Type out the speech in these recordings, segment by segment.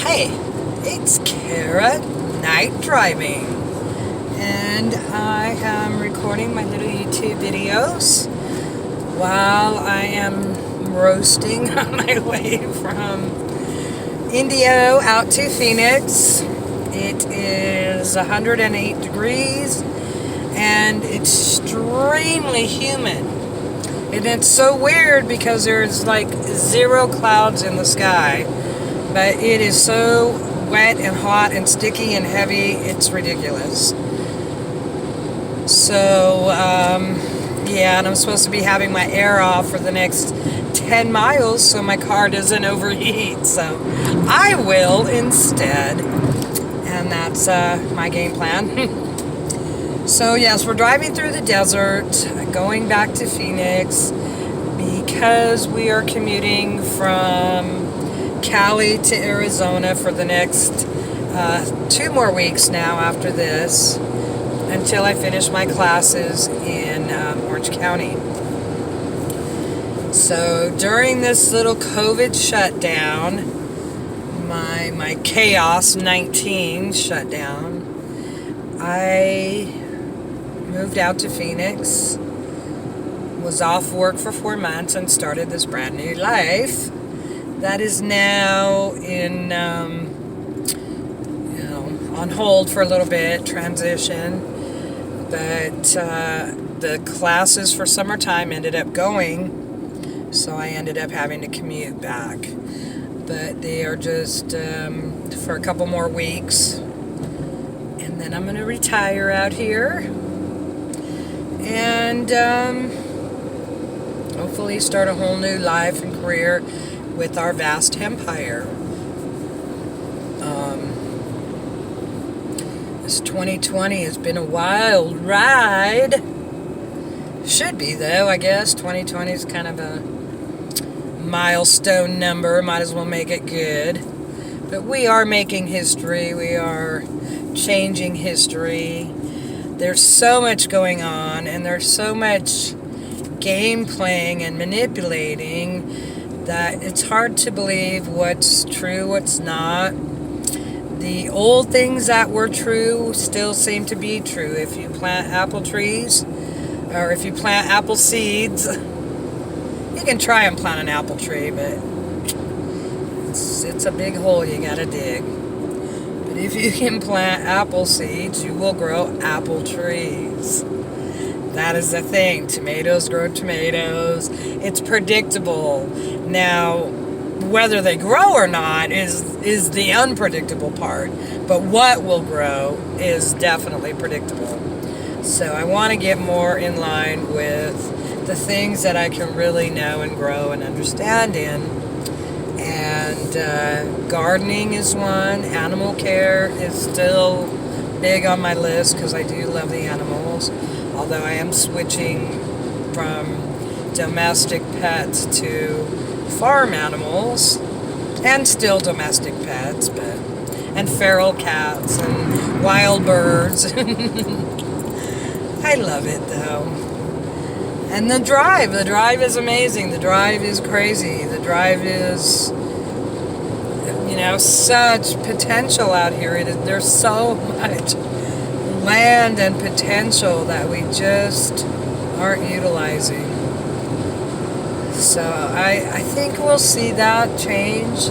Hey, it's Khara Night Driving, and I am recording my little YouTube videos while I am roasting on my way from Indio out to Phoenix. It is 108 degrees and extremely humid. And it's so weird because there's like zero clouds in the sky. But it is so wet and hot and sticky and heavy, it's ridiculous. So, yeah, and I'm supposed to be having my air off for the next 10 miles so my car doesn't overheat. So I will instead. And that's my game plan. So, yes, we're driving through the desert, going back to Phoenix because we are commuting from Cali to Arizona for the next 2 more weeks now after this until I finish my classes in Orange County. So during this little COVID shutdown, my Chaos 19 shutdown, I moved out to Phoenix, was off work for 4 months and started this brand new life. That is now in, on hold for a little bit, transition. But the classes for summertime ended up going, so I ended up having to commute back. But they are just for a couple more weeks, and then I'm going to retire out here and hopefully start a whole new life and career with our vast empire. This 2020 has been a wild ride. Should be, though, I guess. 2020 is kind of a milestone number. Might as well make it good. But we are making history. We are changing history. There's so much going on, and there's so much game playing and manipulating that it's hard to believe what's true, what's not. The old things that were true still seem to be true. If you plant apple trees, or if you plant apple seeds, you can try and plant an apple tree, but it's a big hole you gotta dig. But if you can plant apple seeds, you will grow apple trees. That is the thing. Tomatoes grow tomatoes. It's predictable. Now, whether they grow or not is the unpredictable part. But what will grow is definitely predictable. So I want to get more in line with the things that I can really know and grow and understand in. And gardening is one. Animal care is still big on my list because I do love the animals. Although I am switching from domestic pets to farm animals, and still domestic pets, and feral cats and wild birds. I love it, though. And the drive is amazing. The drive is crazy. The drive is, such potential out here. There's so much land and potential that we just aren't utilizing. So I think we'll see that change.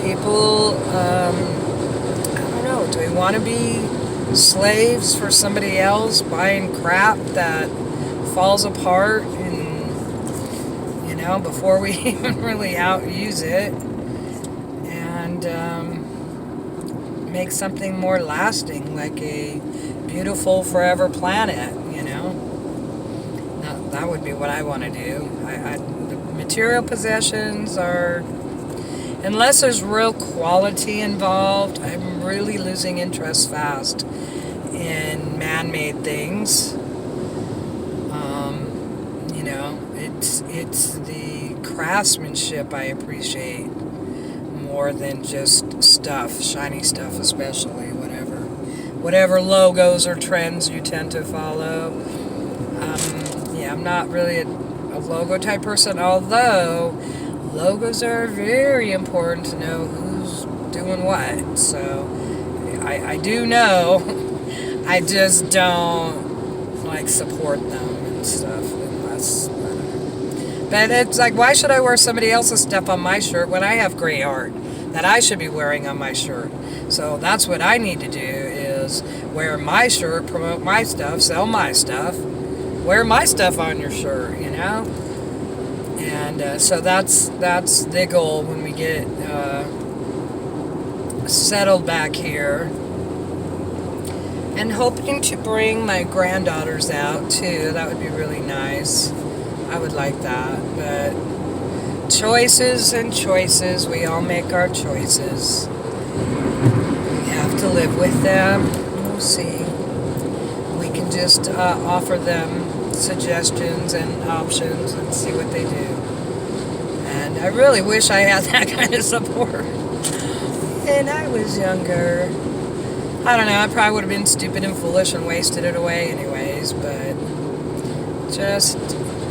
People, I don't know, do we want to be slaves for somebody else, buying crap that falls apart and, before we even really outuse it, and make something more lasting, like a beautiful forever planet, That would be what I want to do. Material possessions are, unless there's real quality involved, I'm really losing interest fast in man-made things. It's the craftsmanship I appreciate more than just stuff, shiny stuff especially, whatever logos or trends you tend to follow. I'm not really a logo type person, although logos are very important to know who's doing what? So I do know. I just don't like support them and stuff unless. But it's like, why should I wear somebody else's stuff on my shirt when I have gray art that I should be wearing on my shirt? So that's what I need to do, is wear my shirt, promote my stuff, sell my stuff, wear my stuff on your shirt, you know? And so that's the goal when we get settled back here. And hoping to bring my granddaughters out too. That would be really nice. I would like that. But choices and choices. We all make our choices. We have to live with them. We'll see. We can just offer them suggestions and options and see what they do. And I really wish I had that kind of support when I was younger. I don't know, I probably would have been stupid and foolish and wasted it away anyways, but just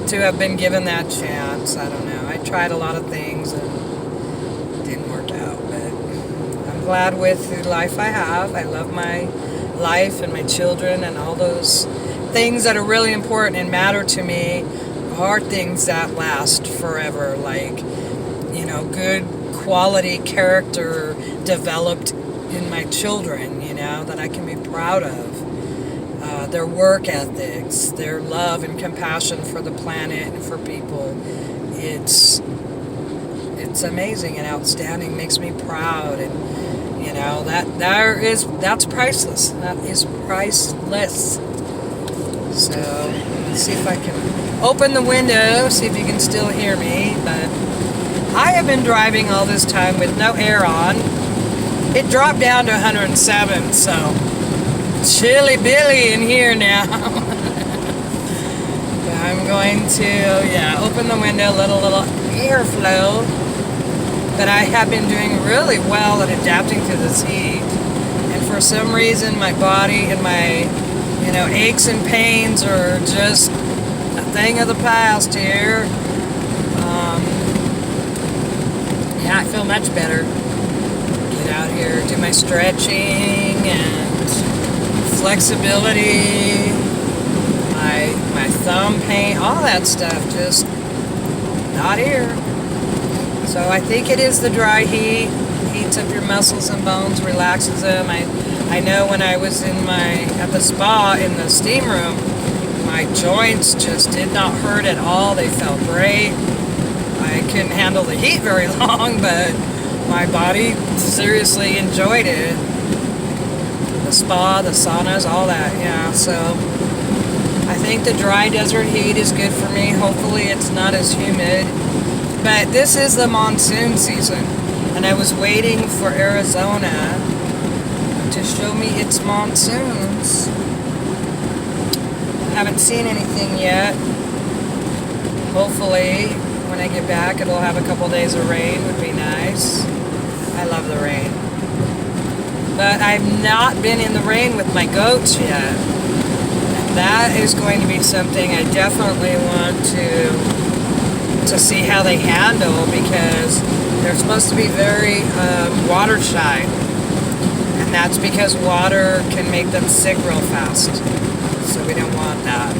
to have been given that chance, I don't know. I tried a lot of things and it didn't work out, but I'm glad with the life I have. I love my life and my children, and all those things that are really important and matter to me are things that last forever, like, you know, good quality character developed in my children, you know, that I can be proud of. Their work ethics, their love and compassion for the planet and for people. It's amazing and outstanding. Makes me proud, and you know that's priceless. That is priceless. So let's see if I can open the window, see if you can still hear me. But I have been driving all this time with no air on. It dropped down to 107, so chilly Billy in here now. I'm going to, open the window, let a little airflow. But I have been doing really well at adapting to this heat. And for some reason, my body and my, aches and pains are just a thing of the past here. I feel much better. Get out here, do my stretching and flexibility, my thumb pain, all that stuff, just not here. So I think it is the dry heat. Heats up your muscles and bones, relaxes them. I know when I was at the spa in the steam room, my joints just did not hurt at all. They felt great. I couldn't handle the heat very long, but my body seriously enjoyed it. The spa, the saunas, all that, yeah. So I think the dry desert heat is good for me. Hopefully it's not as humid. But this is the monsoon season, and I was waiting for Arizona to show me its monsoons. I haven't seen anything yet. Hopefully when I get back it'll have a couple days of rain. Would be nice. I love the rain. But I've not been in the rain with my goats yet. And that is going to be something I definitely want to see how they handle, because they're supposed to be very water shy. And that's because water can make them sick real fast. So we don't want that.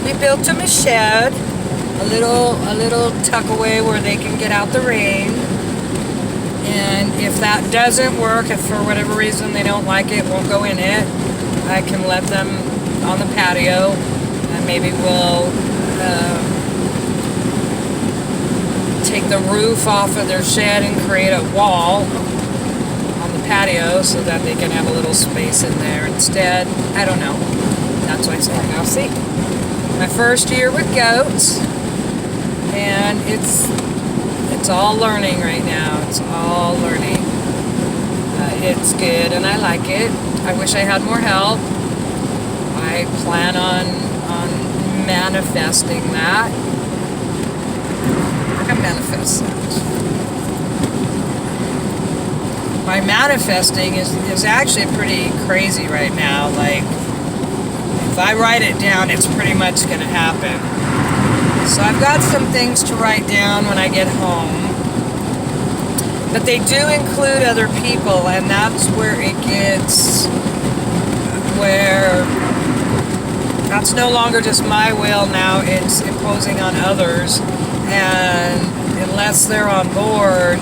We built them a shed, a little tuck away where they can get out the rain. And if that doesn't work, if for whatever reason they don't like it, won't go in it, I can let them on the patio, and maybe we'll take the roof off of their shed and create a wall on the patio so that they can have a little space in there instead. I don't know. That's what I said. I'll see. My first year with goats, and it's all learning right now. It's all learning. It's good, and I like it. I wish I had more help. I plan on manifesting that. I can manifest that. My manifesting is actually pretty crazy right now. Like, if I write it down, it's pretty much going to happen. So I've got some things to write down when I get home. But they do include other people, and that's where it gets, where that's no longer just my will now, it's imposing on others. And unless they're on board,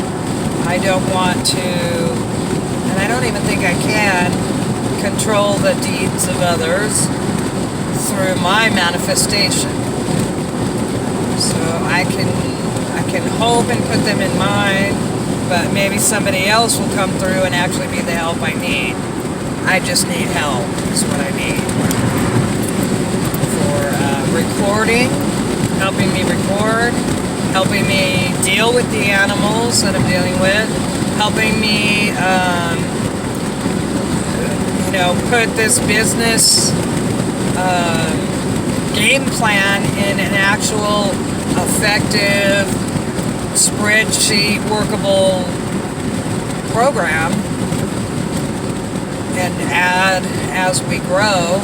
I don't want to, and I don't even think I can, control the deeds of others through my manifestation. So I can hope and put them in mind, but maybe somebody else will come through and actually be the help I need. I just need help, is what I need. For recording, helping me record, helping me deal with the animals that I'm dealing with, helping me, put this business game plan in an actual effective spreadsheet workable program, and add as we grow.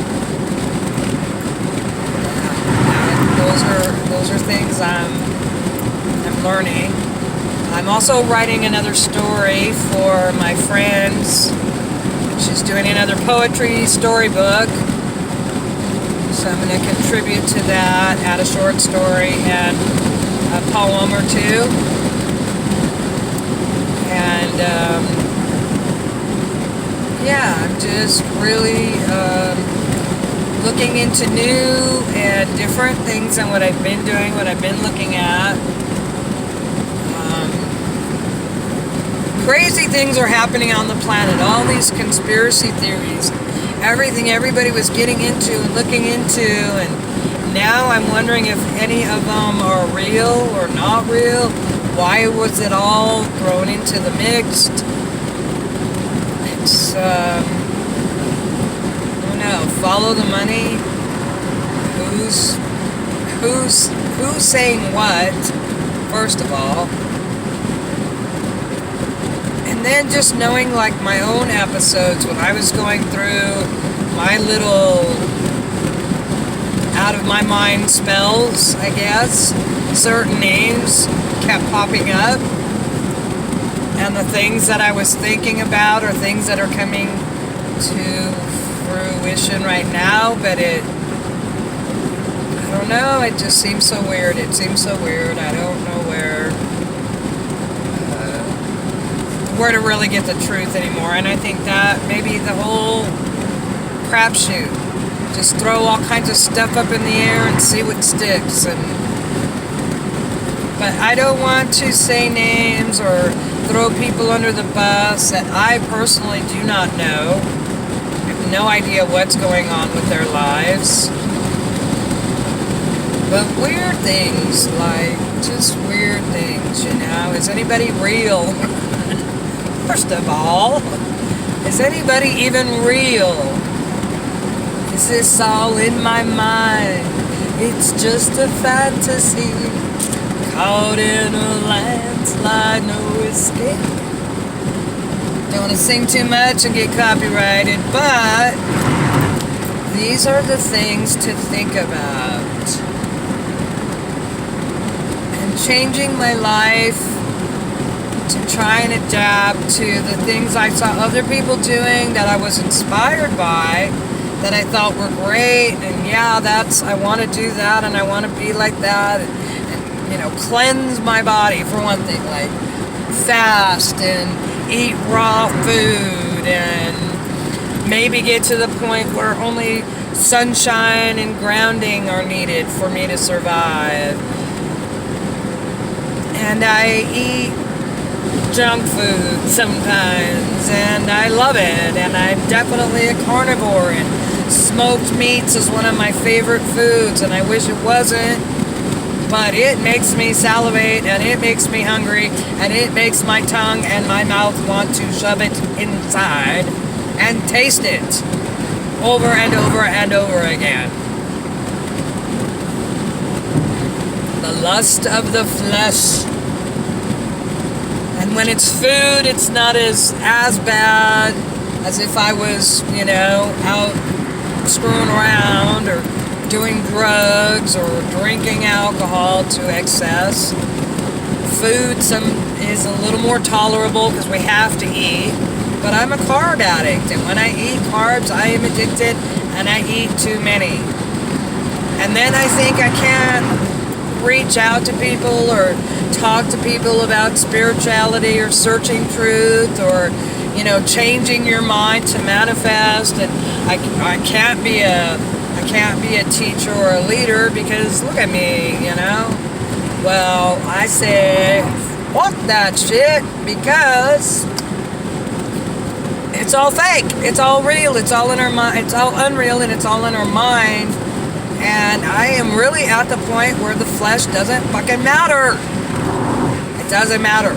Those are things I'm learning. I'm also writing another story for my friends. She's doing another poetry storybook, so I'm going to contribute to that, add a short story and a poem or two. And I'm just really looking into new and different things than what I've been doing, what I've been looking at. Crazy things are happening on the planet. All these conspiracy theories, everything everybody was getting into and looking into, and now I'm wondering if any of them are real or not real. Why was it all thrown into the mix? It's, I don't know, follow the money. Who's saying what, first of all? And then just knowing, like, my own episodes when I was going through my little out of my mind spells, I guess, certain names kept popping up, and the things that I was thinking about are things that are coming to fruition right now, but I don't know, it just seems so weird. It seems so weird. I don't know where to really get the truth anymore. And I think that maybe the whole crapshoot, just throw all kinds of stuff up in the air and see what sticks. But I don't want to say names or throw people under the bus that I personally do not know. I have no idea what's going on with their lives. But weird things, like just weird things, Is anybody real? First of all, is anybody even real? Is this all in my mind? It's just a fantasy, caught in a landslide, no escape. Don't want to sing too much and get copyrighted, but these are the things to think about. And changing my life to try and adapt to the things I saw other people doing that I was inspired by, that I thought were great, and I want to do that, and I want to be like that, and cleanse my body, for one thing, like fast and eat raw food, and maybe get to the point where only sunshine and grounding are needed for me to survive. And I eat junk food sometimes, and I love it, and I'm definitely a carnivore, and smoked meats is one of my favorite foods, and I wish it wasn't, but it makes me salivate, and it makes me hungry, and it makes my tongue and my mouth want to shove it inside and taste it over and over and over again. The lust of the flesh. And when it's food, it's not as bad as if I was, out screwing around or doing drugs or drinking alcohol to excess. Food is a little more tolerable because we have to eat. But I'm a carb addict, and when I eat carbs, I am addicted, and I eat too many. And then I think I can't reach out to people or talk to people about spirituality or searching truth or, changing your mind to manifest. And I can't be a teacher or a leader because look at me, Well, I say, fuck that shit because it's all fake. It's all real. It's all in our mind. It's all unreal, and it's all in our mind. And I am really at the point where the flesh doesn't fucking matter. It doesn't matter.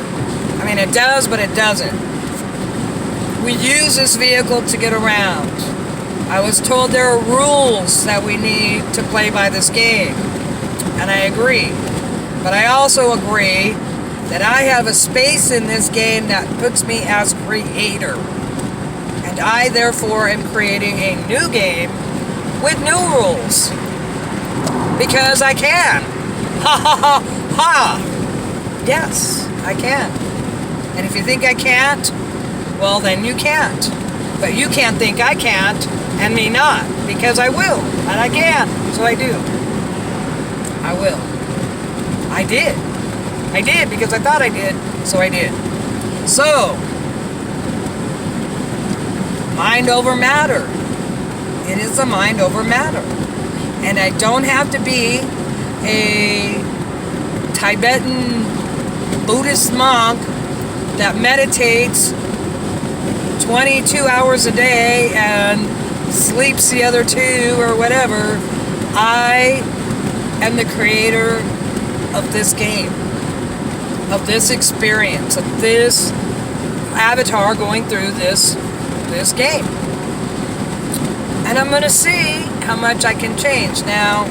I mean, it does, but it doesn't. We use this vehicle to get around. I was told there are rules that we need to play by this game. And I agree. But I also agree that I have a space in this game that puts me as creator. And I, therefore, am creating a new game with new rules. Because I can. Ha ha ha ha. Yes, I can. And if you think I can't, well, then you can't. But you can't think I can't, and me not. Because I will, and I can. So I do. I will. I did. I did because I thought I did, so I did. So, mind over matter. It is a mind over matter. And I don't have to be a Tibetan Buddhist monk that meditates 22 hours a day and sleeps the other 2 or whatever. I am the creator of this game, of this experience, of this avatar going through this game. And I'm going to see how much I can change. Now,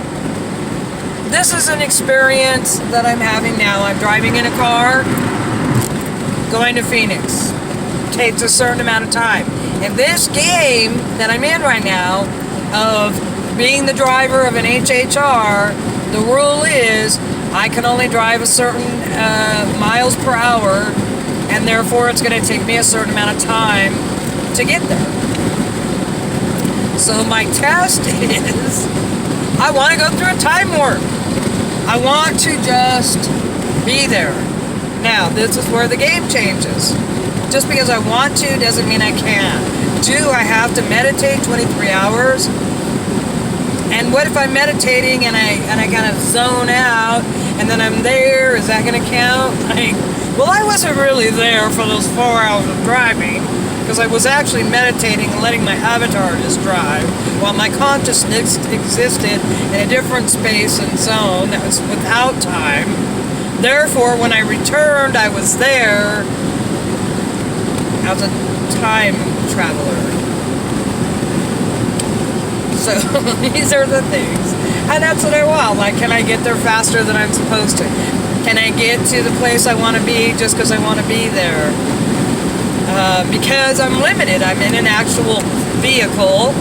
this is an experience that I'm having now. I'm driving in a car, going to Phoenix. Takes a certain amount of time. In this game that I'm in right now, of being the driver of an HHR, the rule is I can only drive a certain miles per hour, and therefore it's going to take me a certain amount of time to get there. So my test is, I want to go through a time warp. I want to just be there. Now, this is where the game changes. Just because I want to doesn't mean I can. Do I have to meditate 23 hours? And what if I'm meditating and I kind of zone out and then I'm there? Is that going to count? Well, I wasn't really there for those 4 hours of driving because I was actually meditating and letting my avatar just drive while my consciousness existed in a different space and zone that was without time. Therefore, when I returned, I was there as a time traveler. So these are the things. And that's what I want. Like, can I get there faster than I'm supposed to? Can I get to the place I want to be just because I want to be there? Because I'm limited. I'm in an actual vehicle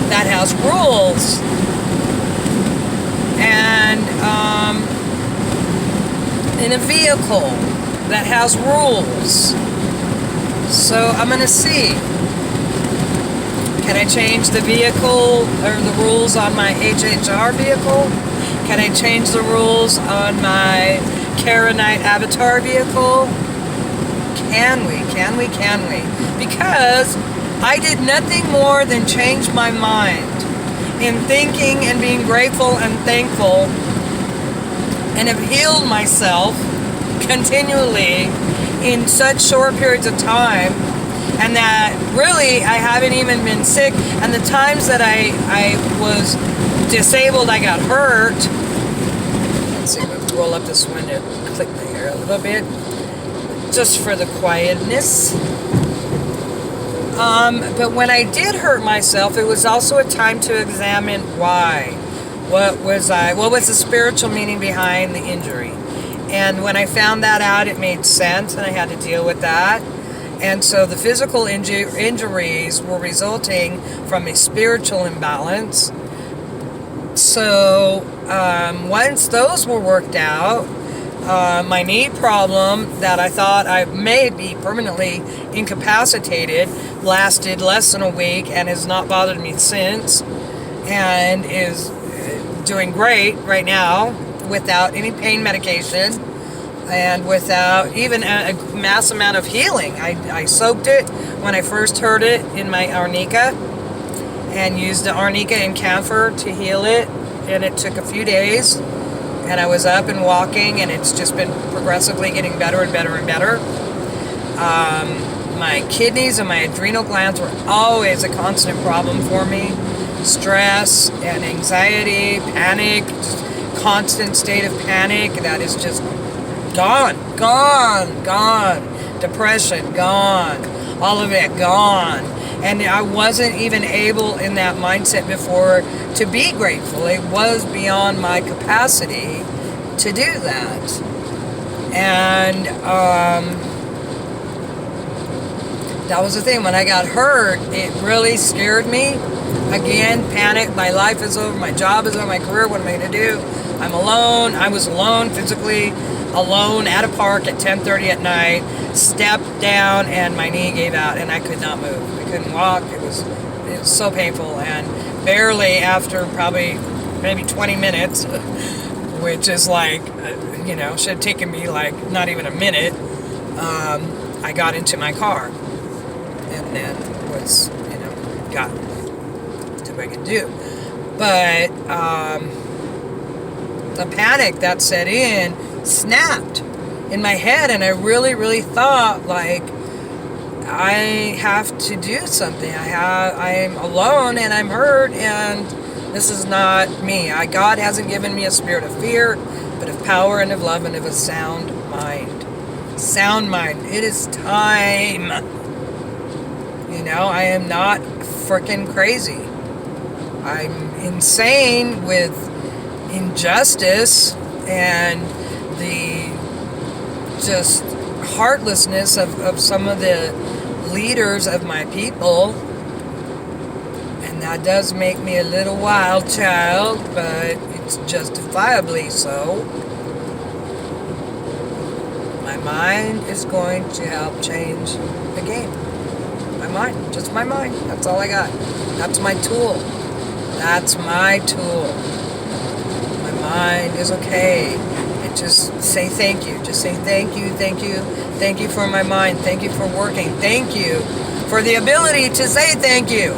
that has rules. And in a vehicle that has rules. So I'm going to see. Can I change the vehicle or the rules on my HHR vehicle? Can I change the rules on my Khara Night Avatar vehicle? Can we? Can we? Can we? Because I did nothing more than change my mind in thinking and being grateful and thankful, and have healed myself continually in such short periods of time, and that really I haven't even been sick. And the times that I was disabled, I got hurt. Let's see, let's roll up this window, click the air a little bit, just for the quietness. But when I did hurt myself, it was also a time to examine why. What was the spiritual meaning behind the injury? And when I found that out, it made sense, and I had to deal with that. And so the physical injuries were resulting from a spiritual imbalance. So once those were worked out, My knee problem that I thought I may be permanently incapacitated lasted less than a week and has not bothered me since, and is doing great right now without any pain medication and without even a mass amount of healing. I soaked it when I first heard it in my arnica and used the arnica and camphor to heal it, and it took a few days, and I was up and walking, and it's just been progressively getting better and better and better. My kidneys and my adrenal glands were always a constant problem for me. Stress and anxiety, panic, constant state of panic that is just gone. Depression, gone. All of it, gone. And I wasn't even able in that mindset before to be grateful. It was beyond my capacity to do that. And that was the thing. When I got hurt, it really scared me. Again, panic. My life is over. My job is over. My career. What am I going to do? I'm alone. I was alone, physically alone at a park at 10:30 at night. Stepped down and my knee gave out and I could not move. I couldn't walk. It was so painful, and barely after probably maybe 20 minutes, which is like, should have taken me like not even a minute, I got into my car and then was, got to what I could do. But the panic that set in snapped in my head, and I really thought, like, I have to do something. I'm alone and I'm hurt, and this is not me. God hasn't given me a spirit of fear, but of power and of love and of a sound mind. Sound mind. It is time. I am not freaking crazy. I'm insane with injustice and the just heartlessness of some of the leaders of my people, and that does make me a little wild child, but it's justifiably so. My mind is going to help change the game. My mind, just my mind. That's all I got. That's my tool. That's my tool. My mind is okay. Just say thank you. Just say thank you. Thank you for my mind. Thank you for working. Thank you for the ability to say thank you.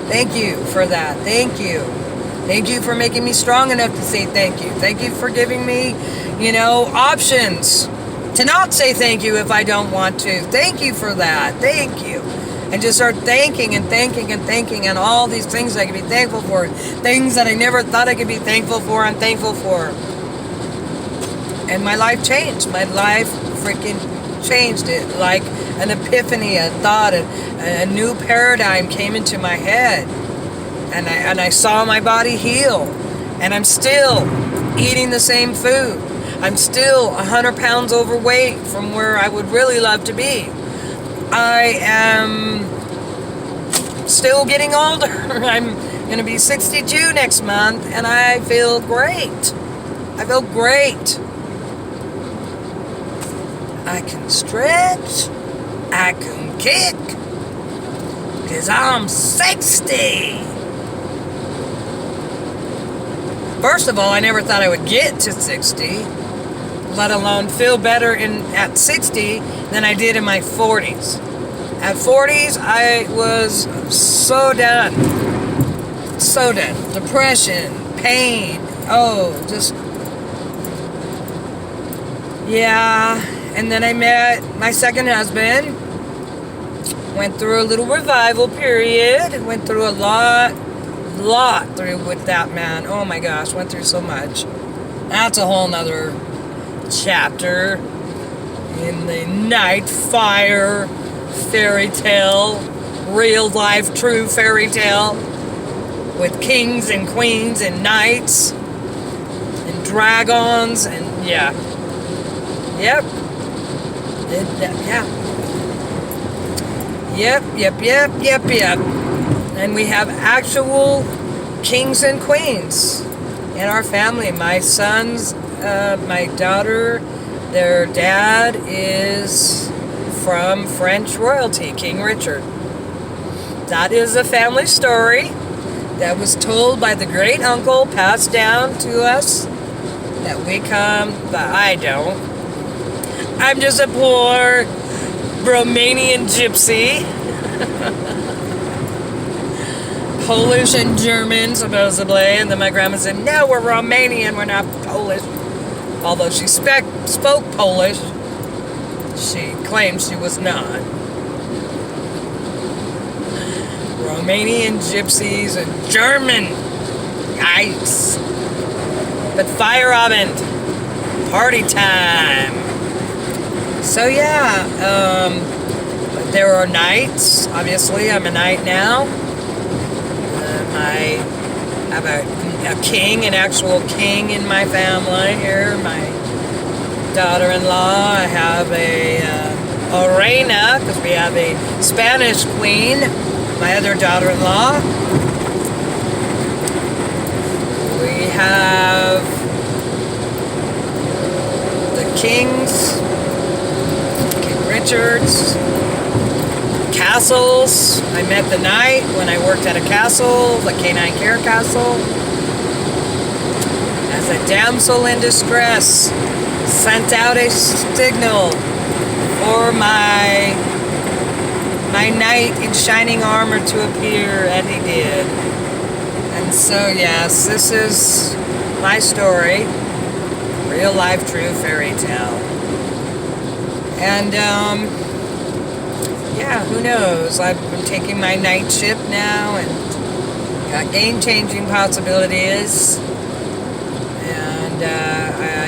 Thank you for that. Thank you. Thank you for making me strong enough to say thank you. Thank you for giving me, options to not say thank you if I don't want to. Thank you for that. Thank you. And just start thanking and all these things I can be thankful for. Things that I never thought I could be thankful for, I'm thankful for. And my life changed. My life freaking changed. It like an epiphany, a thought, a new paradigm came into my head. And I saw my body heal. And I'm still eating the same food. I'm still 100 pounds overweight from where I would really love to be. I am still getting older. I'm going to be 62 next month, and I feel great. I feel great. I can stretch, I can kick, because I'm 60. First of all, I never thought I would get to 60, let alone feel better at 60 than I did in my 40s. At 40s, I was so done. So done. Depression, pain, yeah. And then I met my second husband, went through a little revival period, went through a lot through with that man. Oh my gosh, went through so much. That's a whole nother chapter in the night fire fairy tale, real life true fairy tale, with kings and queens and knights and dragons and yeah. Yep. Yep. And we have actual kings and queens in our family. My sons my daughter, their dad is from French royalty, King Richard. That is a family story that was told by the great uncle, passed down to us, that we come, but I don't. I'm just a poor Romanian gypsy. Polish and German, supposedly. And then my grandma said, no, we're Romanian, we're not Polish. Although she spoke Polish, she claimed she was not. Romanian gypsies and German. Yikes. But Feierabend. Party time. So yeah, there are nights. Obviously, I'm a night now. I have a king, an actual king in my family here. My daughter-in-law. I have a reina, because we have a Spanish queen. My other daughter-in-law. We have the kings, King Richards, castles. I met the knight when I worked at a castle, the Canine Care Castle. As a damsel in distress, sent out a signal for my knight in shining armor to appear, and he did. And so, yes, this is my story. Real life, true fairy tale. And, yeah, who knows? I've been taking my night ship now and got game-changing possibilities. And I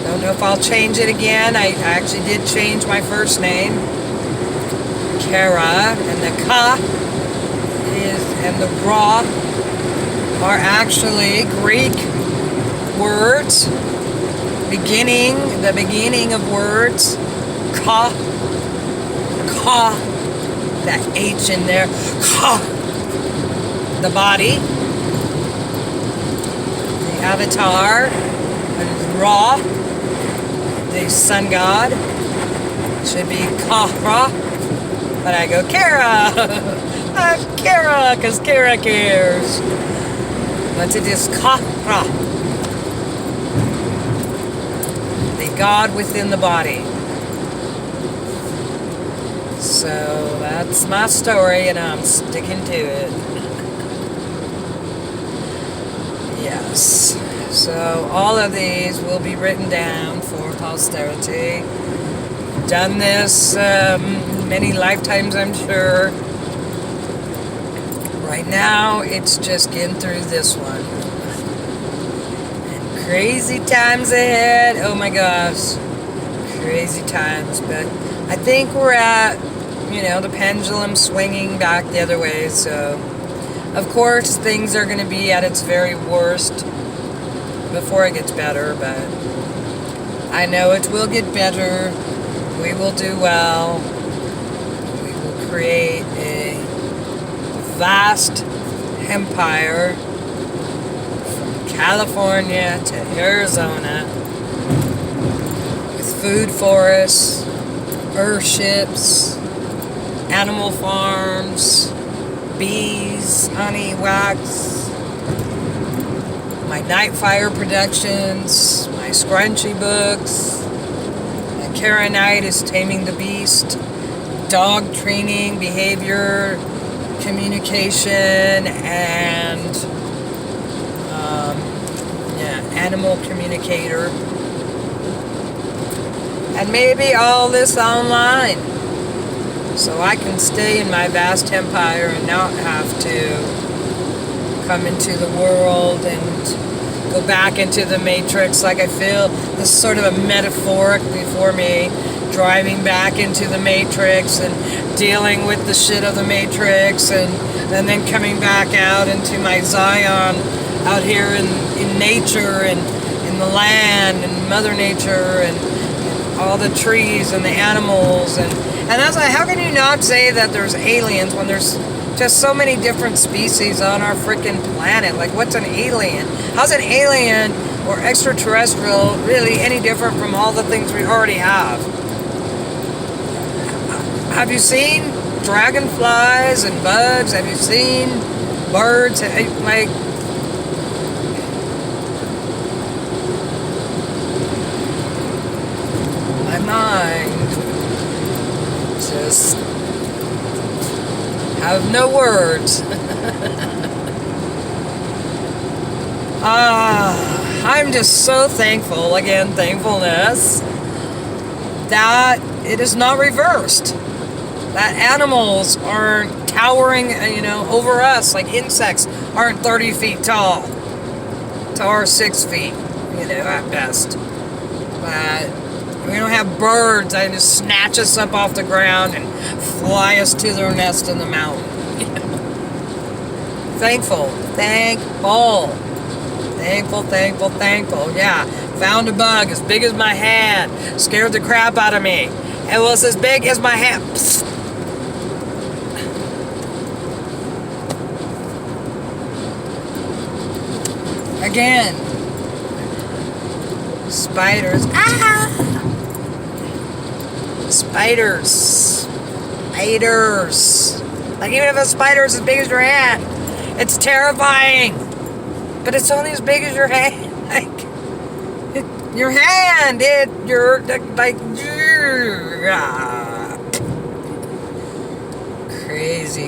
don't know if I'll change it again. I actually did change my first name, Khara, and the Ka and the Ra are actually Greek words. The beginning of words. Ka, that H in there. Ka, the body. The avatar, and Ra, the sun god, should be Khara, but I go Khara. I'm Khara, because Khara cares. But it is Khara, the god within the body. So that's my story, and I'm sticking to it. Yes. So all of these will be written down for posterity. Done this many lifetimes, I'm sure. Right now, it's just getting through this one. And crazy times ahead. Oh my gosh. Crazy times. But I think we're at, the pendulum swinging back the other way. So, of course, things are going to be at its very worst before it gets better. But I know it will get better. We will do well. We will create a vast empire from California to Arizona with food forests, airships, animal farms, bees, honey, wax, my night fire productions, my scrunchy books. Khara Night is Taming the Beast, dog training, behavior, communication, and animal communicator. And maybe all this online, so I can stay in my vast empire and not have to come into the world and go back into the Matrix. Like I feel this sort of a metaphorically for me, driving back into the Matrix and dealing with the shit of the Matrix, and then coming back out into my Zion out here in nature and in the land and Mother Nature and all the trees and the animals. And that's like, how can you not say that there's aliens when there's just so many different species on our freaking planet? Like, what's an alien? How's an alien or extraterrestrial really any different from all the things we already have? Have you seen dragonflies and bugs? Have you seen birds? Like, my mind just have no words. I'm just so thankful, again, thankfulness, that it is not reversed. That animals aren't towering, over us, like insects aren't 30 feet tall. Or 6 feet, at best. But we don't have birds that just snatch us up off the ground and fly us to their nest in the mountain. Thankful. Yeah, found a bug as big as my hand. Scared the crap out of me. It was as big as my hand. Psst. Again. Spiders. Spiders. Like, even if a spider is as big as your hand, it's terrifying. But it's only as big as your hand. Like, your hand. You're like,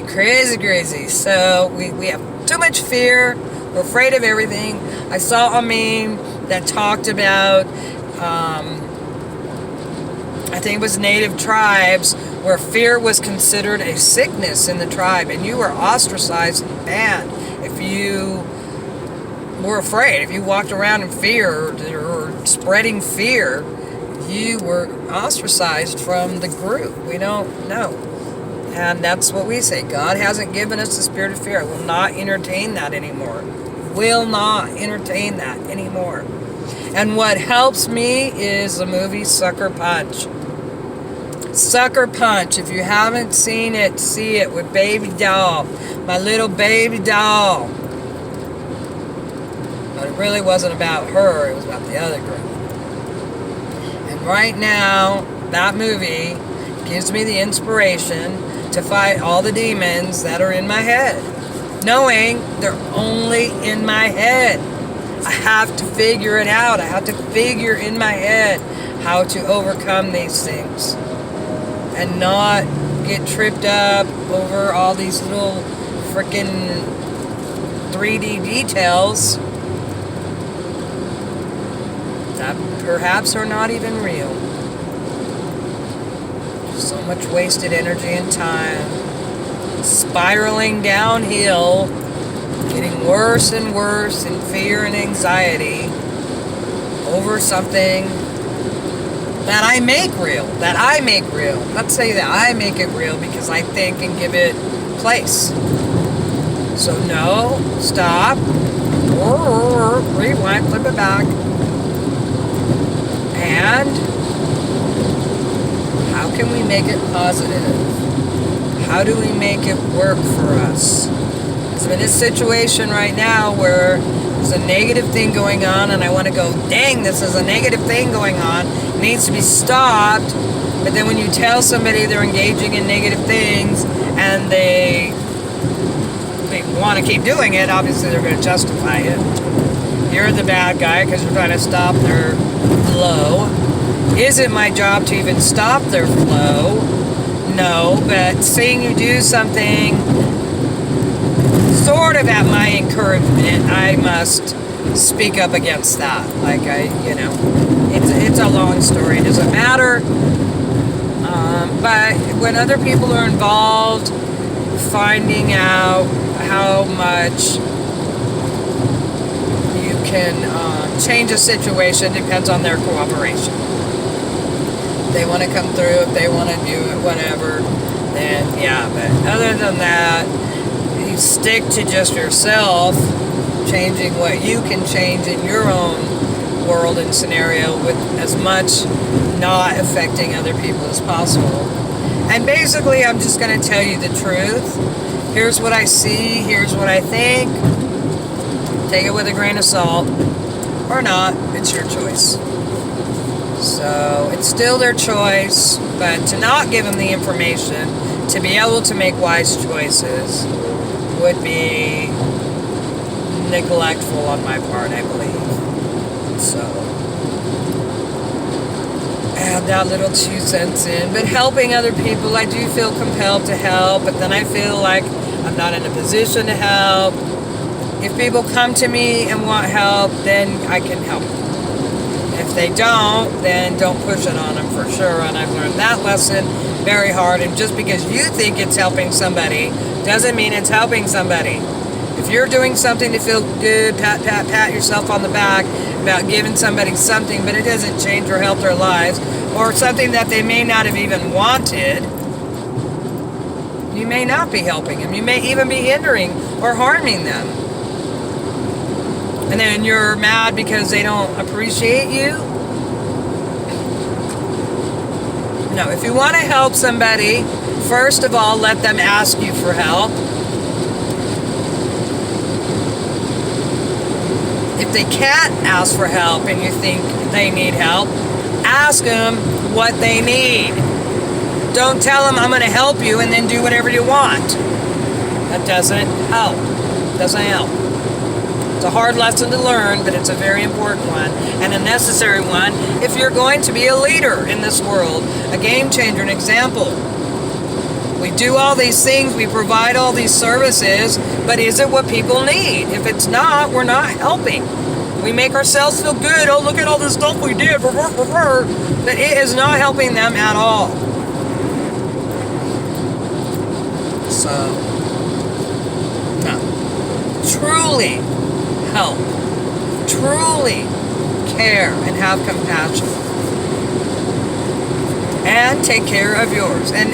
crazy. So we have too much fear. We're afraid of everything. I saw a meme that talked about, I think it was native tribes, where fear was considered a sickness in the tribe, and you were ostracized and banned if you were afraid. If you walked around in fear or spreading fear, you were ostracized from the group. We don't know. And that's what we say. God hasn't given us the spirit of fear. I will not entertain that anymore. And what helps me is the movie Sucker Punch. Sucker Punch. If you haven't seen it, see it, with Baby Doll. My little baby doll. But it really wasn't about her. It was about the other girl. And right now, that movie gives me the inspiration to fight all the demons that are in my head. Knowing they're only in my head. I have to figure it out. I have to figure in my head how to overcome these things. And not get tripped up over all these little freaking 3D details that perhaps are not even real. So much wasted energy and time, spiraling downhill, getting worse and worse in fear and anxiety over something that I make real. Let's say that I make it real because I think and give it place. So no, stop, rewind, flip it back, and how can we make it positive? How do we make it work for us? Because I'm in a situation right now where there's a negative thing going on, and I want to go, dang, this is a negative thing going on. It needs to be stopped. But then when you tell somebody they're engaging in negative things and they want to keep doing it, obviously they're going to justify it. You're the bad guy because you're trying to stop their flow. Is it my job to even stop their flow? No, but seeing you do something sort of at my encouragement, I must speak up against that. Like it's a long story. It doesn't matter. But when other people are involved, finding out how much you can change a situation depends on their cooperation. If they want to come through, if they want to do it, whatever, then yeah. But other than that, you stick to just yourself, changing what you can change in your own world and scenario with as much not affecting other people as possible. And basically, I'm just going to tell you the truth. Here's what I see. Here's what I think. Take it with a grain of salt. or not. It's your choice. So it's still their choice, but to not give them the information to be able to make wise choices would be neglectful on my part, I believe. So add that little 2 cents in. But helping other people, I do feel compelled to help, but then I feel like I'm not in a position to help. If people come to me and want help, then I can help them. If they don't, then don't push it on them for sure. And I've learned that lesson very hard. And just because you think it's helping somebody doesn't mean it's helping somebody. If you're doing something to feel good, pat yourself on the back about giving somebody something, but it doesn't change or help their lives, or something that they may not have even wanted, you may not be helping them. You may even be hindering or harming them. And then you're mad because they don't appreciate you. No, if you want to help somebody, first of all, let them ask you for help. If they can't ask for help and you think they need help, ask them what they need. Don't tell them I'm going to help you and then do whatever you want. That doesn't help. Doesn't help. It's a hard lesson to learn, but it's a very important one and a necessary one if you're going to be a leader in this world, a game changer, an example. We do all these things, we provide all these services, but is it what people need? If it's not, we're not helping. We make ourselves feel good. Oh, look at all this stuff we did. But it is not helping them at all. So, no. Truly help. Truly care and have compassion. And take care of yours. And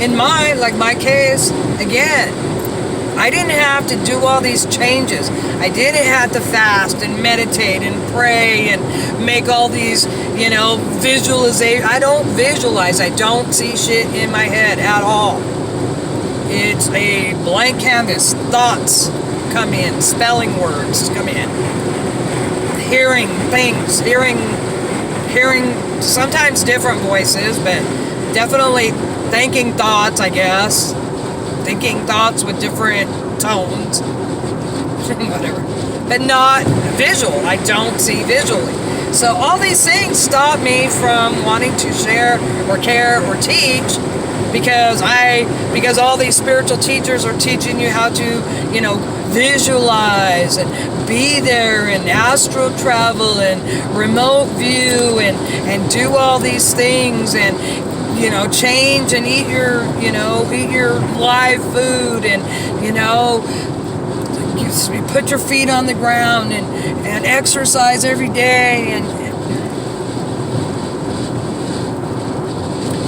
in my case, again, I didn't have to do all these changes. I didn't have to fast and meditate and pray and make all these, visualization. I don't visualize. I don't see shit in my head at all. It's a blank canvas. Thoughts come in. Spelling words come in. Hearing things. Hearing sometimes different voices, but definitely thinking thoughts, I guess. Thinking thoughts with different tones. Whatever. But not visual. I don't see visually. So all these things stop me from wanting to share or care or teach because all these spiritual teachers are teaching you how to, visualize and be there and astral travel and remote view and do all these things and change and eat your live food and you put your feet on the ground and exercise every day. And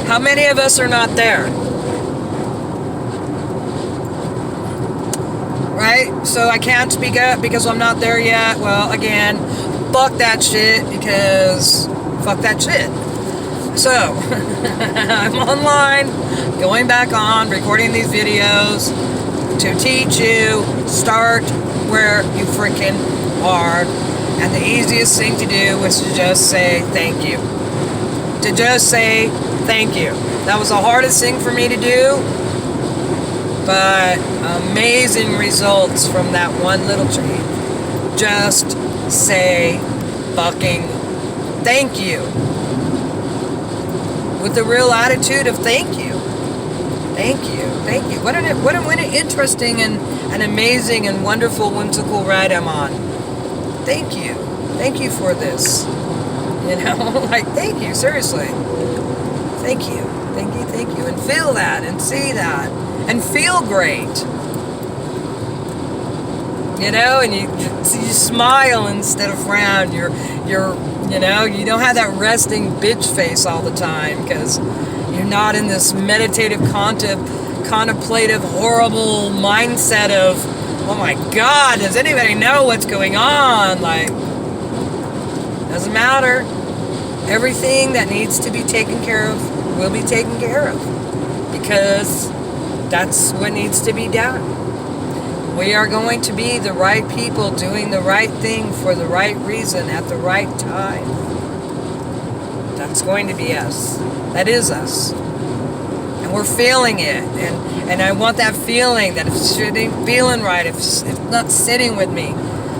how many of us are not there? Right? So I can't speak up because I'm not there yet. Well, again, fuck that shit because fuck that shit. So, I'm online, going back on, recording these videos to teach you, start where you freaking are. And the easiest thing to do was to just say thank you. To just say thank you. That was the hardest thing for me to do, but amazing results from that one little change. Just say fucking thank you. With the real attitude of thank you. Thank you. Thank you. What an interesting and amazing and wonderful whimsical ride I'm on. Thank you. Thank you for this. Thank you, seriously. Thank you. Thank you. And feel that and see that. And feel great. And you smile instead of frown. You don't have that resting bitch face all the time because you're not in this meditative, contemplative, horrible mindset of, oh my God, does anybody know what's going on? Doesn't matter. Everything that needs to be taken care of will be taken care of because that's what needs to be done. We are going to be the right people doing the right thing for the right reason at the right time. That's going to be us. That is us. And we're feeling it. And I want that feeling that if it ain't feeling right, if it's not sitting with me.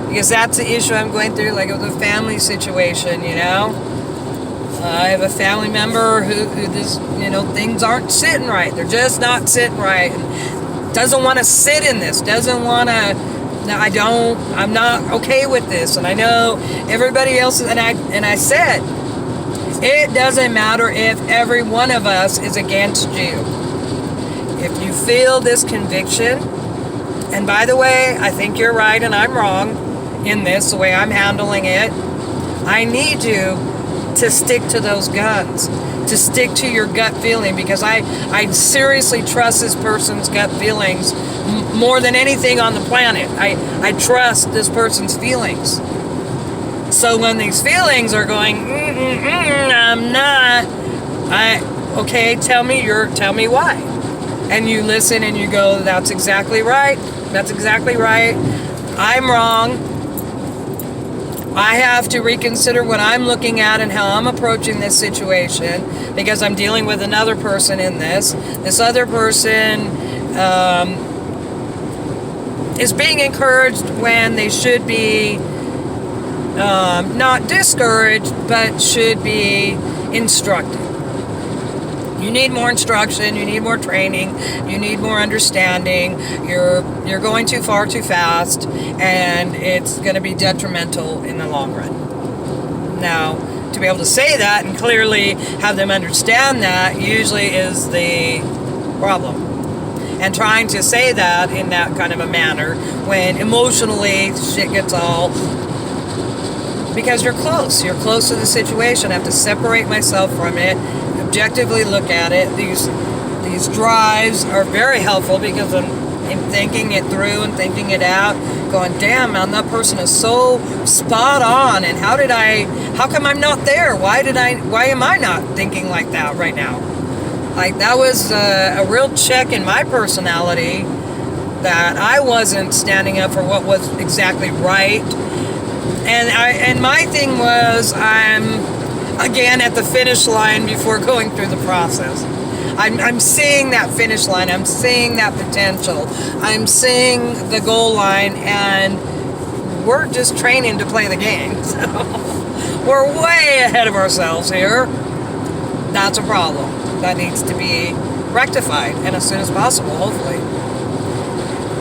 Because that's the issue I'm going through, like with the family situation, you know. I have a family member who this, you know, things aren't sitting right. They're just not sitting right. And doesn't want to sit in this. Doesn't want to. No, I'm not okay with this. And I know everybody else. And I said, it doesn't matter if every one of us is against you. If you feel this conviction, and by the way, I think you're right and I'm wrong in this, the way I'm handling it. I need you to stick to those guns, to stick to your gut feeling, because I seriously trust this person's gut feelings more than anything on the planet. I trust this person's feelings. So when these feelings are going, I'm not, okay, tell me why. And you listen and you go, that's exactly right. That's exactly right. I'm wrong. I have to reconsider what I'm looking at and how I'm approaching this situation, because I'm dealing with another person in this. This other person is being encouraged when they should be not discouraged, but should be instructed. You need more instruction, you need more training, you need more understanding. You're going too far too fast, and it's going to be detrimental in the long run. Now, to be able to say that and clearly have them understand that usually is the problem. And trying to say that in that kind of a manner when emotionally shit gets all... Because you're close to the situation. I have to separate myself from it, objectively look at it. These drives are very helpful because I'm thinking it through and thinking it out, going, damn, man, that person is so spot on, and how come I'm not there? Why am I not thinking like that right now? Like, that was a real check in my personality, that I wasn't standing up for what was exactly right. And my thing was, I'm again at the finish line before going through the process. I'm seeing that finish line. I'm seeing that potential. I'm seeing the goal line, and we're just training to play the game. So we're way ahead of ourselves here. That's a problem that needs to be rectified, and as soon as possible, hopefully.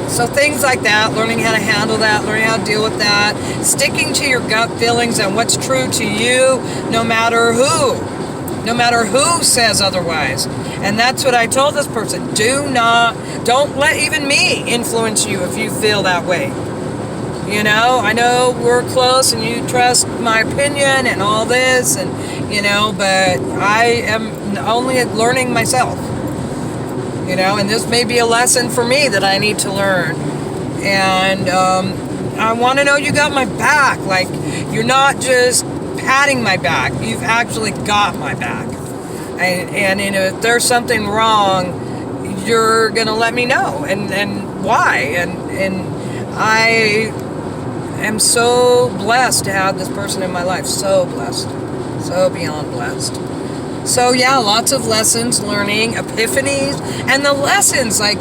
So things like that, learning how to handle that, learning how to deal with that, sticking to your gut feelings and what's true to you, no matter who says otherwise. And that's what I told this person. Don't let even me influence you if you feel that way. You know, I know we're close and you trust my opinion and all this, and but I am only learning myself. And this may be a lesson for me that I need to learn. And I want to know you got my back. Like, you're not just patting my back. You've actually got my back. And if there's something wrong, you're going to let me know. And why. And I am so blessed to have this person in my life. So blessed. So beyond blessed. So yeah, lots of lessons, learning, epiphanies, and the lessons, like,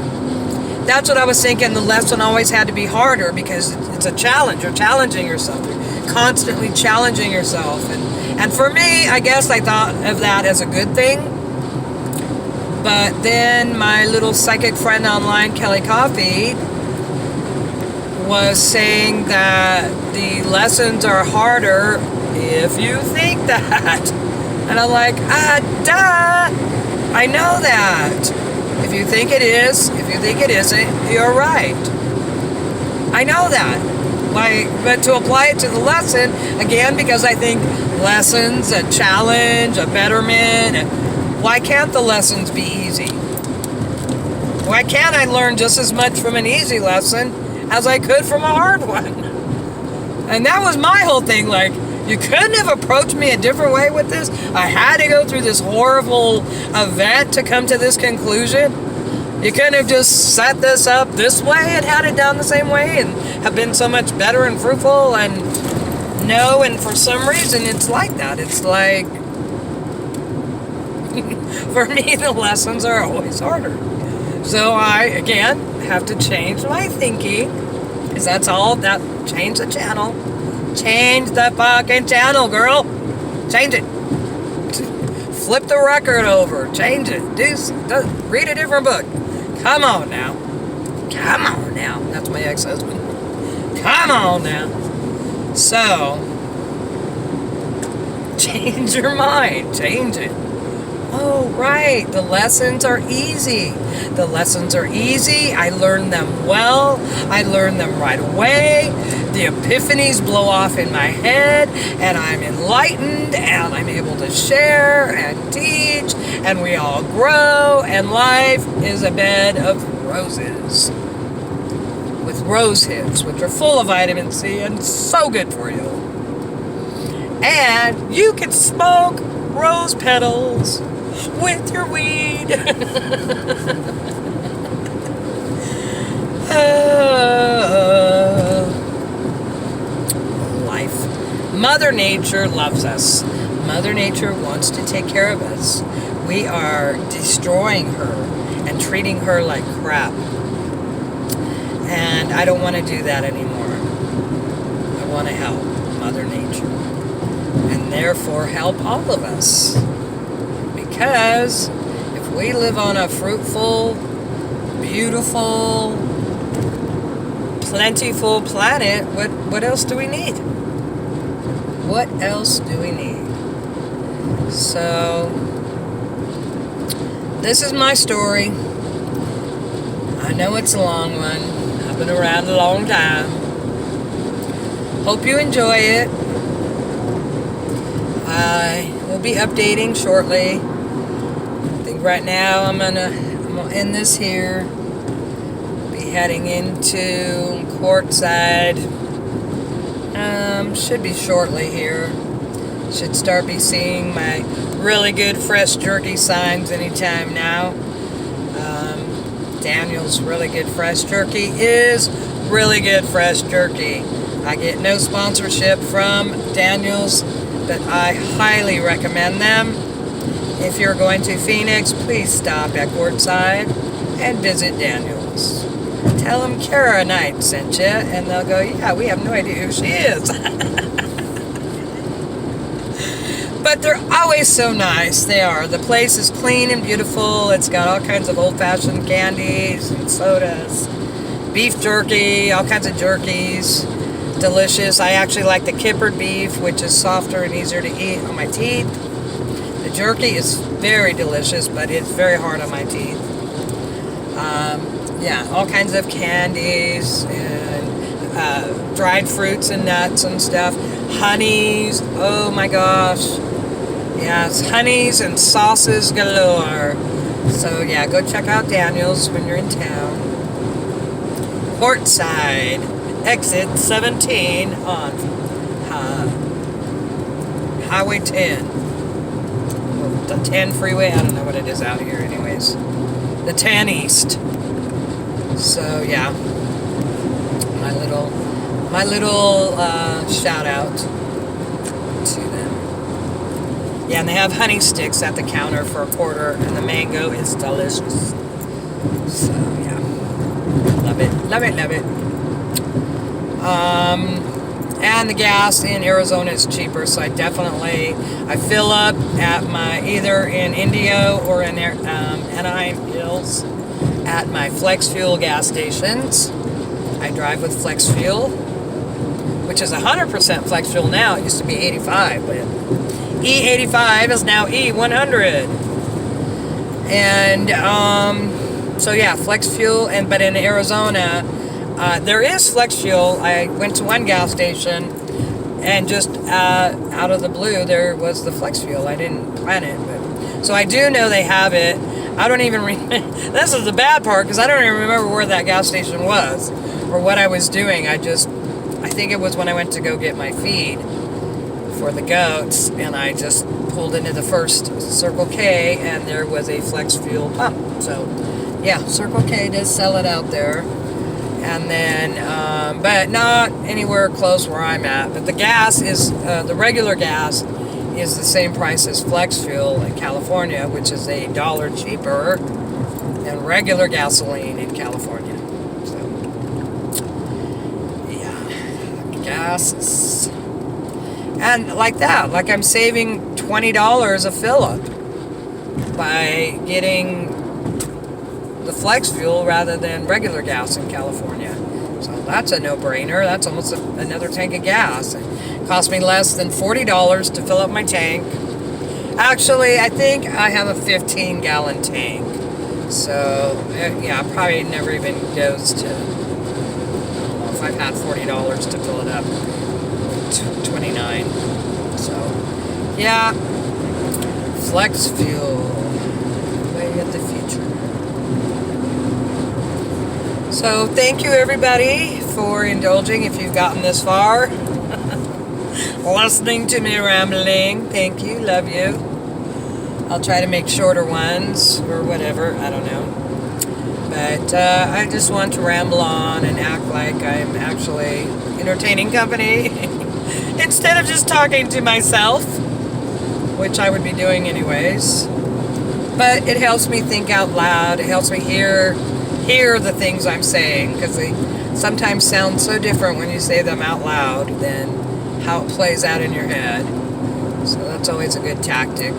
that's what I was thinking. The lesson always had to be harder because it's a challenge. You're challenging yourself. You're constantly challenging yourself. And for me, I guess I thought of that as a good thing. But then my little psychic friend online, Kelly Coffey, was saying that the lessons are harder if you think that. And I'm like, duh, I know that. If you think it is, if you think it isn't, you're right. I know that. But to apply it to the lesson, again, because I think lessons, a challenge, a betterment, why can't the lessons be easy? Why can't I learn just as much from an easy lesson as I could from a hard one? And that was my whole thing, like, you couldn't have approached me a different way with this? I had to go through this horrible event to come to this conclusion? You couldn't have just set this up this way and had it done the same way and have been so much better and fruitful. And no, and for some reason it's like that. It's like, for me, the lessons are always harder. So I, again, have to change my thinking, because that's all, that, change the channel. Change the fucking channel, girl. Change it. Flip the record over. Change it. Read a different book. Come on now. Come on now. That's my ex-husband. Come on now. So, change your mind. Change it. Oh, right. The lessons are easy. The lessons are easy. I learned them well. I learned them right away. The epiphanies blow off in my head, and I'm enlightened, and I'm able to share and teach, and we all grow, and life is a bed of roses with rose hips, which are full of vitamin C and so good for you. And you can smoke rose petals with your weed. Life. Mother Nature loves us. Mother Nature wants to take care of us. We are destroying her and treating her like crap. And I don't want to do that anymore. I want to help Mother Nature. And therefore help all of us. Because if we live on a fruitful, beautiful, plentiful planet, what else do we need? What else do we need? So, this is my story. I know it's a long one. I've been around a long time. Hope you enjoy it. I will be updating shortly. I think right now I'm gonna end this here. Be heading into Quartzside. Should be shortly here. Should start be seeing my really good fresh jerky signs anytime now. Daniel's really good fresh jerky is really good fresh jerky. I get no sponsorship from Daniel's, but I highly recommend them. If you're going to Phoenix, please stop at Quartzside and visit Daniel's. Tell them Khara Knight sent you, and they'll go, yeah, we have no idea who she is. But they're always so nice. They are. The place is clean and beautiful. It's got all kinds of old-fashioned candies and sodas, beef jerky, all kinds of jerkies. Delicious. I actually like the kippered beef, which is softer and easier to eat on my teeth. The jerky is very delicious, but it's very hard on my teeth. Yeah, all kinds of candies and dried fruits and nuts and stuff. Honeys. Oh my gosh. Yes, honeys and sauces galore. So yeah, go check out Daniel's when you're in town. Quartzside, exit 17 on Highway 10. Or the 10 freeway, I don't know what it is out here anyways. The 10 East. So yeah, my little shout out to them. Yeah, and they have honey sticks at the counter for $1, and the mango is delicious. So yeah, love it, love it, love it. And the gas in Arizona is cheaper, so I fill up at my either in Indio or in Anaheim Hills at my Flex Fuel gas stations. I drive with Flex Fuel, which is 100% Flex Fuel now. It used to be 85, but E85 is now E100. And so yeah, Flex Fuel. But in Arizona, there is Flex Fuel. I went to one gas station, and just out of the blue, there was the Flex Fuel. I didn't plan it, but so I do know they have it. I don't even remember. This is the bad part, because I don't even remember where that gas station was or what I was doing. I think it was when I went to go get my feed for the goats, and I just pulled into the first Circle K, and there was a Flex Fuel pump. So Yeah, Circle K does sell it out there. And then, but not anywhere close where I'm at. But the gas is, the regular gas is the same price as flex fuel in California, which is $1 cheaper than regular gasoline in California. So, yeah, gas is, and like that, like I'm saving $20 a fill up by getting the flex fuel rather than regular gas in California. So that's a no-brainer. That's almost another tank of gas. It cost me less than $40 to fill up my tank. Actually, I think I have a 15-gallon tank. So, yeah, probably never even goes to, I don't know, if I've had $40 to fill it up, 29. So, yeah, flex fuel, way of the future. So thank you everybody for indulging if you've gotten this far. Listening to me rambling. Thank you, love you. I'll try to make shorter ones or whatever, I don't know. But I just want to ramble on and act like I'm actually entertaining company instead of just talking to myself, which I would be doing anyways. But it helps me think out loud. It helps me hear the things I'm saying, because they sometimes sound so different when you say them out loud than how it plays out in your head. So that's always a good tactic.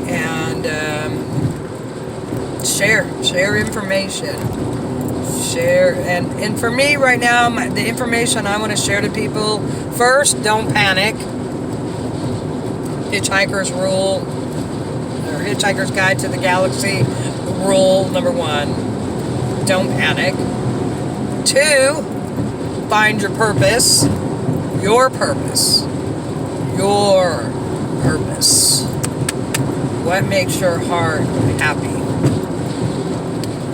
And share information. Share, and for me right now, the information I want to share to people, first, don't panic. Hitchhiker's Rule, or Hitchhiker's Guide to the Galaxy, rule number 1, don't panic. 2, find your purpose. Your purpose. Your purpose. What makes your heart happy?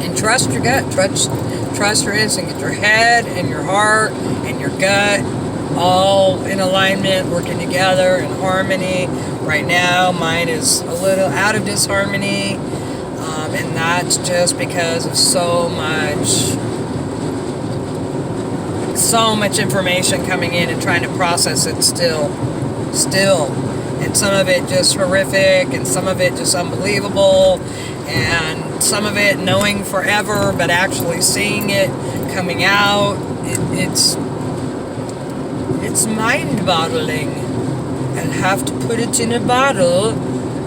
And trust your gut. Trust your instinct. Get your head and your heart and your gut all in alignment, working together in harmony. Right now, mine is a little out of disharmony. And that's just because of so much information coming in and trying to process it still. And some of it just horrific, and some of it just unbelievable, and some of it knowing forever, but actually seeing it coming out, it's mind-boggling. I'll have to put it in a bottle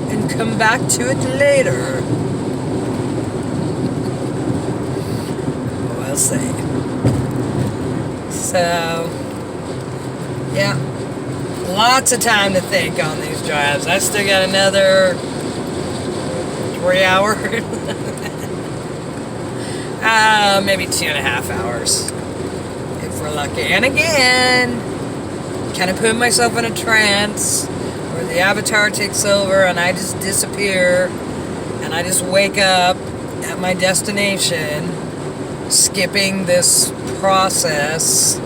and come back to it later. We'll see. So, yeah, lots of time to think on these drives. I still got another 3 hours. Maybe 2.5 hours, if we're lucky. And again, kind of put myself in a trance where the avatar takes over and I just disappear and I just wake up at my destination, skipping this process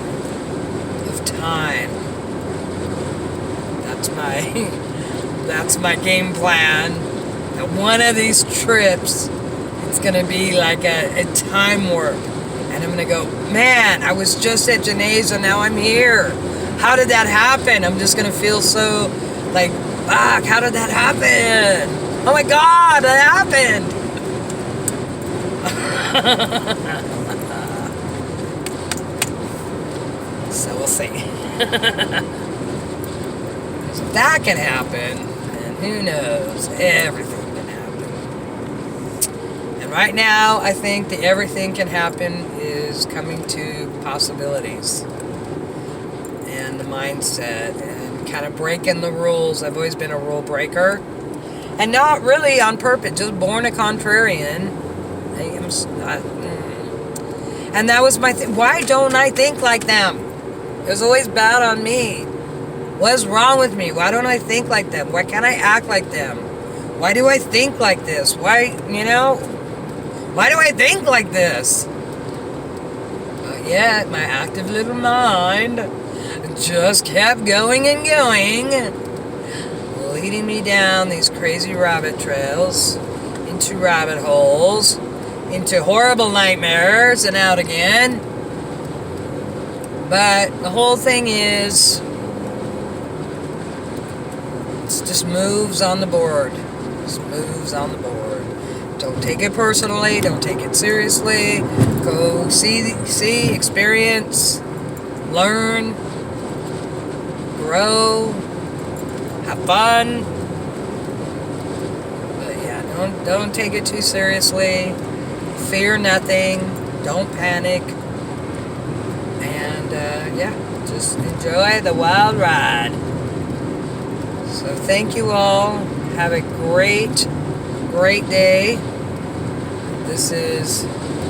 of time. That's my game plan. At one of these trips, it's gonna be like a time warp, and I'm gonna go, man, I was just at Janae's and now I'm here. How did that happen? I'm just gonna feel so like, fuck, how did that happen? Oh my God, that happened. So we'll see. So that can happen, and who knows, everything can happen. And right now, I think the everything can happen is coming to possibilities and the mindset and kind of breaking the rules. I've always been a rule breaker, and not really on purpose, just born a contrarian. And that was my thing. Why don't I think like them? It was always bad on me. What's wrong with me? Why don't I think like them? Why can't I act like them? Why do I think like this? Why do I think like this? But yet, my active little mind just kept going and going, leading me down these crazy rabbit trails into into rabbit holes, into horrible nightmares, and out again. But the whole thing is, it just moves on the board. Just moves on the board. Don't take it personally. Don't take it seriously. Go see, experience, learn, grow, have fun. But yeah, don't take it too seriously. Fear nothing. Don't panic. And yeah, just enjoy the wild ride. So thank you all. Have a great day. This is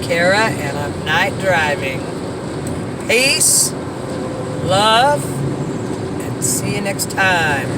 Khara, and I'm night driving. Peace, love, and see you next time.